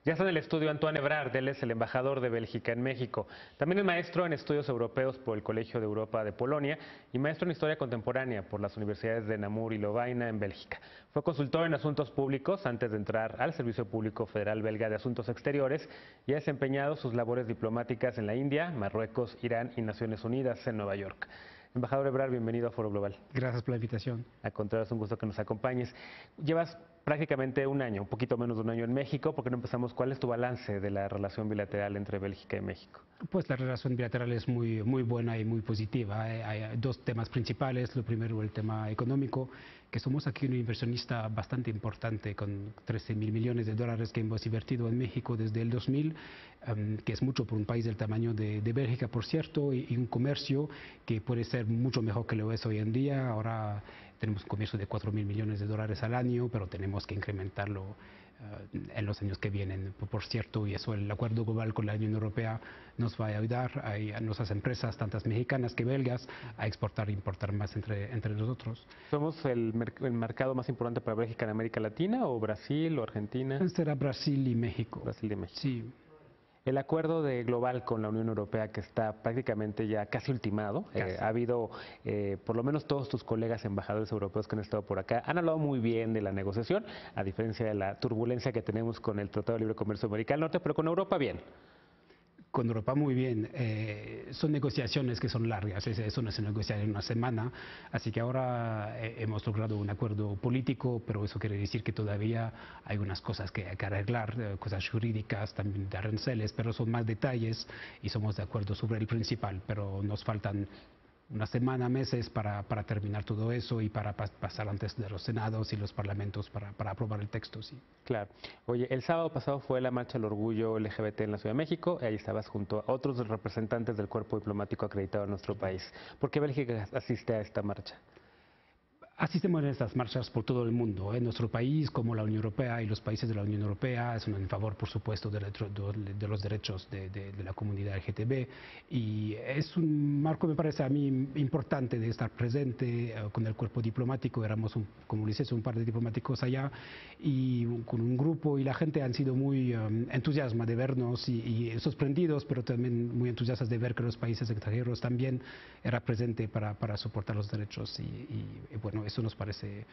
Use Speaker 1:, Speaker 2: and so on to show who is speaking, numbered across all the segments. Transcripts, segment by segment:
Speaker 1: Ya está en el estudio Antoine Ebrard, él es el embajador de Bélgica en México. También es maestro en estudios europeos por el Colegio de Europa de Polonia y maestro en historia contemporánea por las universidades de Namur y Lovaina en Bélgica. Fue consultor en asuntos públicos antes de entrar al Servicio Público Federal Belga de Asuntos Exteriores y ha desempeñado sus labores diplomáticas en la India, Marruecos, Irán y Naciones Unidas en Nueva York. Embajador Ebrard, bienvenido a Foro Global.
Speaker 2: Gracias por la invitación.
Speaker 1: Al contrario, es un gusto que nos acompañes. Llevas prácticamente un año, un poquito menos de un año en México. ¿Por qué no empezamos? ¿Cuál es tu balance de la relación bilateral entre Bélgica y México?
Speaker 2: Pues la relación bilateral es muy buena y muy positiva. Hay dos temas principales. Lo primero, el tema económico, que somos aquí un inversionista bastante importante con 13.000 millones de dólares que hemos invertido en México desde el 2000, que es mucho por un país del tamaño de Bélgica, por cierto, y un comercio que puede ser mucho mejor que lo es hoy en día. Ahora tenemos un comercio de 4.000 millones de dólares al año, pero tenemos que incrementarlo en los años que vienen, por cierto, y eso el acuerdo global con la Unión Europea nos va a ayudar a nuestras empresas, tantas mexicanas que belgas, a exportar e importar más entre nosotros.
Speaker 1: ¿Somos el mercado más importante para Bélgica en América Latina o Brasil o Argentina?
Speaker 2: Será Brasil y México.
Speaker 1: Brasil y México.
Speaker 2: Sí.
Speaker 1: El acuerdo global con la Unión Europea, que está prácticamente ya casi ultimado, ha habido, por lo menos todos tus colegas embajadores europeos que han estado por acá, han hablado muy bien de la negociación, a diferencia de la turbulencia que tenemos con el Tratado de Libre Comercio de América del Norte, pero con Europa bien.
Speaker 2: Con Europa muy bien. Son negociaciones que son largas, eso no se negocia en una semana, así que ahora hemos logrado un acuerdo político, pero eso quiere decir que todavía hay unas cosas que hay que arreglar, cosas jurídicas, también de aranceles, pero son más detalles y somos de acuerdo sobre el principal, pero nos faltan una semana, meses para terminar todo eso y para pasar antes de los senados y los parlamentos para aprobar el texto, sí.
Speaker 1: Claro. Oye, el sábado pasado fue la Marcha del Orgullo LGBT en la Ciudad de México, y ahí estabas junto a otros representantes del cuerpo diplomático acreditado en nuestro país. ¿Por qué Bélgica asiste a esta marcha?
Speaker 2: Asistimos en estas marchas por todo el mundo. En nuestro país, como la Unión Europea y los países de la Unión Europea, son en favor, por supuesto, de los derechos de la comunidad LGTB. Y es un marco, me parece a mí, importante de estar presente con el cuerpo diplomático. Éramos, como dices, un par de diplomáticos allá y con un grupo. Y la gente han sido muy entusiasma de vernos y sorprendidos, pero también muy entusiastas de ver que los países extranjeros también eran presentes para soportar los derechos. Y bueno, eso nos parece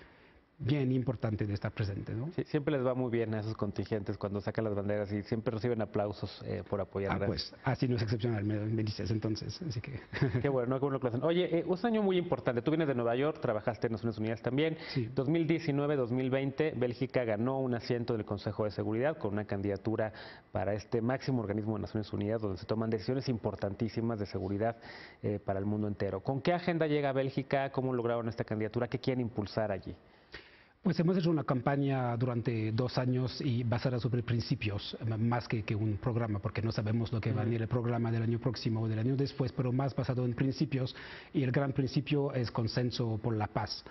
Speaker 2: bien importante de estar presente, ¿no?
Speaker 1: Sí, siempre les va muy bien a esos contingentes cuando sacan las banderas y siempre reciben aplausos por apoyar.
Speaker 2: Pues así no es excepcional, me dices entonces, así que...
Speaker 1: Qué bueno que lo hacen. Oye, un año muy importante, tú vienes de Nueva York, trabajaste en Naciones Unidas también.
Speaker 2: Sí.
Speaker 1: 2019-2020, Bélgica ganó un asiento del Consejo de Seguridad con una candidatura para este máximo organismo de Naciones Unidas donde se toman decisiones importantísimas de seguridad para el mundo entero. ¿Con qué agenda llega Bélgica? ¿Cómo lograron esta candidatura? ¿Qué quieren impulsar allí?
Speaker 2: Pues hemos hecho una campaña durante 2 años y basada sobre principios, más que un programa, porque no sabemos lo que va a venir el programa del año próximo o del año después, pero más basado en principios, y el gran principio es consenso por la paz.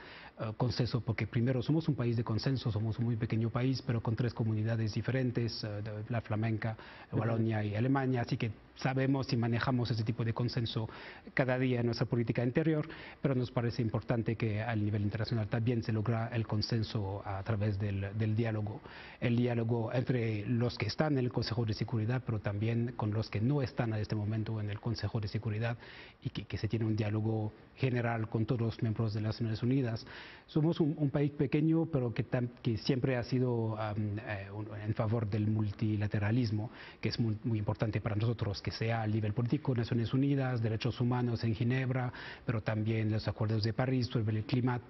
Speaker 2: Consenso porque primero somos un país de consenso, somos un muy pequeño país, pero con 3 comunidades diferentes, la flamenca, Walonia y Alemania, así que sabemos y manejamos ese tipo de consenso cada día en nuestra política interior, pero nos parece importante que a nivel internacional también se logra el consenso a través del diálogo. El diálogo entre los que están en el Consejo de Seguridad, pero también con los que no están a este momento en el Consejo de Seguridad y que se tiene un diálogo general con todos los miembros de las Naciones Unidas. Somos un país pequeño, pero que siempre ha sido en favor del multilateralismo, que es muy importante para nosotros, que sea a nivel político, Naciones Unidas, derechos humanos en Ginebra, pero también los acuerdos de París sobre el clima,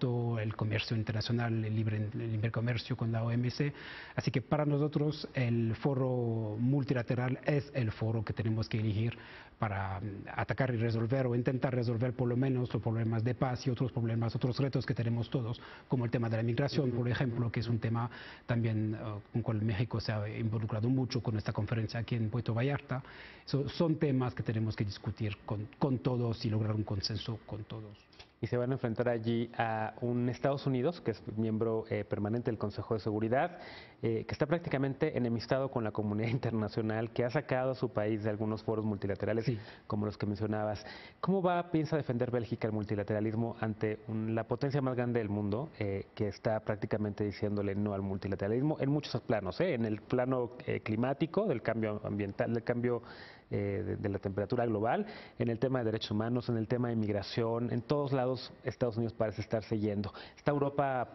Speaker 2: el comercio internacional, el libre comercio con la OMC. Así que para nosotros el foro multilateral es el foro que tenemos que elegir para atacar y resolver o intentar resolver por lo menos los problemas de paz y otros problemas, otros retos que tenemos todos, como el tema de la migración, por ejemplo, que es un tema también con el cual México se ha involucrado mucho con esta conferencia aquí en Puerto Vallarta. Son temas que tenemos que discutir con todos y lograr un consenso con todos.
Speaker 1: Y se van a enfrentar allí a un Estados Unidos, que es miembro permanente del Consejo de Seguridad, que está prácticamente enemistado con la comunidad internacional, que ha sacado a su país de algunos foros multilaterales,
Speaker 2: Sí.
Speaker 1: como los que mencionabas. ¿Cómo piensa defender Bélgica el multilateralismo ante la potencia más grande del mundo, que está prácticamente diciéndole no al multilateralismo en muchos planos, en el plano climático, del cambio ambiental, del cambio de la temperatura global, en el tema de derechos humanos, en el tema de migración, en todos lados Estados Unidos parece estarse yendo. ¿Está Europa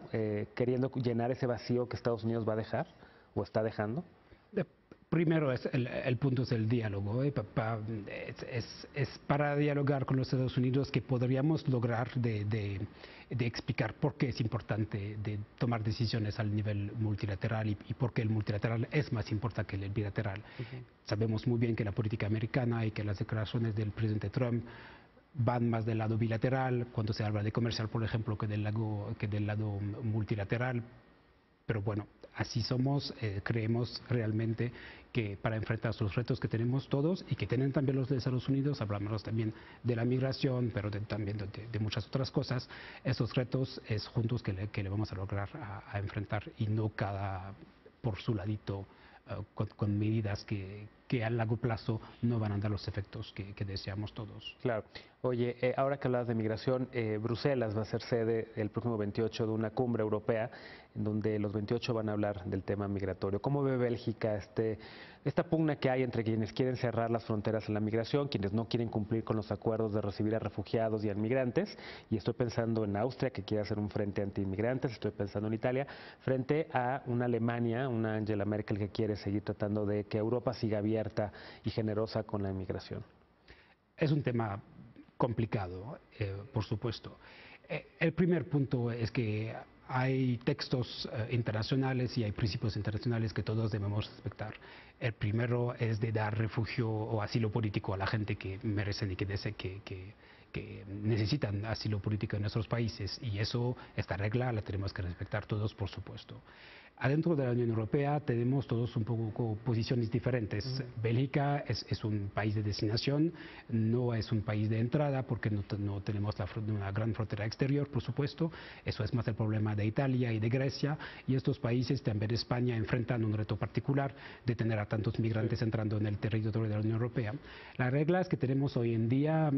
Speaker 1: queriendo llenar ese vacío que Estados Unidos va a dejar o está dejando?
Speaker 2: Eh, Primero, el punto es el diálogo. Es para dialogar con los Estados Unidos que podríamos lograr de explicar por qué es importante de tomar decisiones al nivel multilateral y por qué el multilateral es más importante que el bilateral. Sabemos muy bien que la política americana y que las declaraciones del presidente Trump van más del lado bilateral, cuando se habla de comercial, por ejemplo, que del lado multilateral. Pero bueno, así somos, creemos realmente que para enfrentar los retos que tenemos todos y que tienen también los de Estados Unidos, hablamos también de la migración, pero también de muchas otras cosas, esos retos es juntos que le vamos a lograr a enfrentar y no cada por su ladito con medidas que a largo plazo no van a dar los efectos que deseamos todos.
Speaker 1: Claro. Oye, ahora que hablas de migración, Bruselas va a ser sede el próximo 28 de una cumbre europea en donde los 28 van a hablar del tema migratorio. ¿Cómo ve Bélgica esta pugna que hay entre quienes quieren cerrar las fronteras en la migración, quienes no quieren cumplir con los acuerdos de recibir a refugiados y a inmigrantes? Y estoy pensando en Austria, que quiere hacer un frente anti-inmigrantes, estoy pensando en Italia, frente a una Alemania, una Angela Merkel que quiere seguir tratando de que Europa siga abierta y generosa con la inmigración.
Speaker 2: Es un tema complicado, por supuesto. El primer punto es que hay textos internacionales y hay principios internacionales que todos debemos respetar. El primero es de dar refugio o asilo político a la gente que merecen y que necesitan asilo político en nuestros países, y esta regla la tenemos que respetar todos, por supuesto. Adentro de la Unión Europea tenemos todos un poco posiciones diferentes. Bélgica es un país de destinación, no es un país de entrada porque no tenemos una gran frontera exterior, por supuesto. Eso es más el problema de Italia y de Grecia, y estos países, también España, enfrentan un reto particular de tener a tantos migrantes entrando en el territorio de la Unión Europea. Las reglas que tenemos hoy en día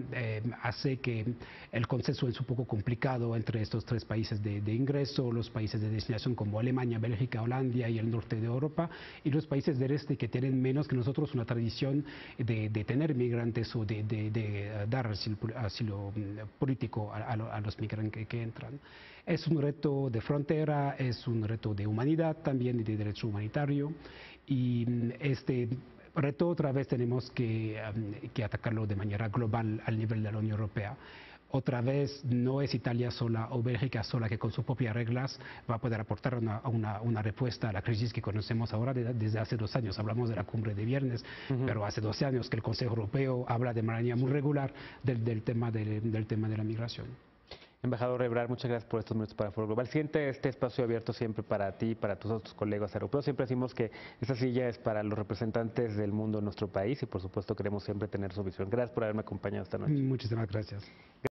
Speaker 2: hace que el consenso es un poco complicado entre estos tres países de ingreso, los países de destinación como Alemania, Bélgica, Holanda y el norte de Europa, y los países del este que tienen menos que nosotros una tradición de tener migrantes o de dar asilo político a los migrantes que entran. Es un reto de frontera, es un reto de humanidad también y de derecho humanitario, y este reto otra vez tenemos que atacarlo de manera global al nivel de la Unión Europea. Otra vez no es Italia sola o Bélgica sola que con sus propias reglas va a poder aportar una respuesta a la crisis que conocemos ahora desde hace 2 años. Hablamos de la cumbre de viernes, pero hace 12 años que el Consejo Europeo habla de manera muy regular del tema de la migración.
Speaker 1: Embajador Ebrard, muchas gracias por estos minutos para Foro Global. Siente este espacio abierto siempre para ti y para tus otros colegas europeos. Siempre decimos que esta silla es para los representantes del mundo en nuestro país y por supuesto queremos siempre tener su visión. Gracias por haberme acompañado esta noche.
Speaker 2: Muchísimas gracias.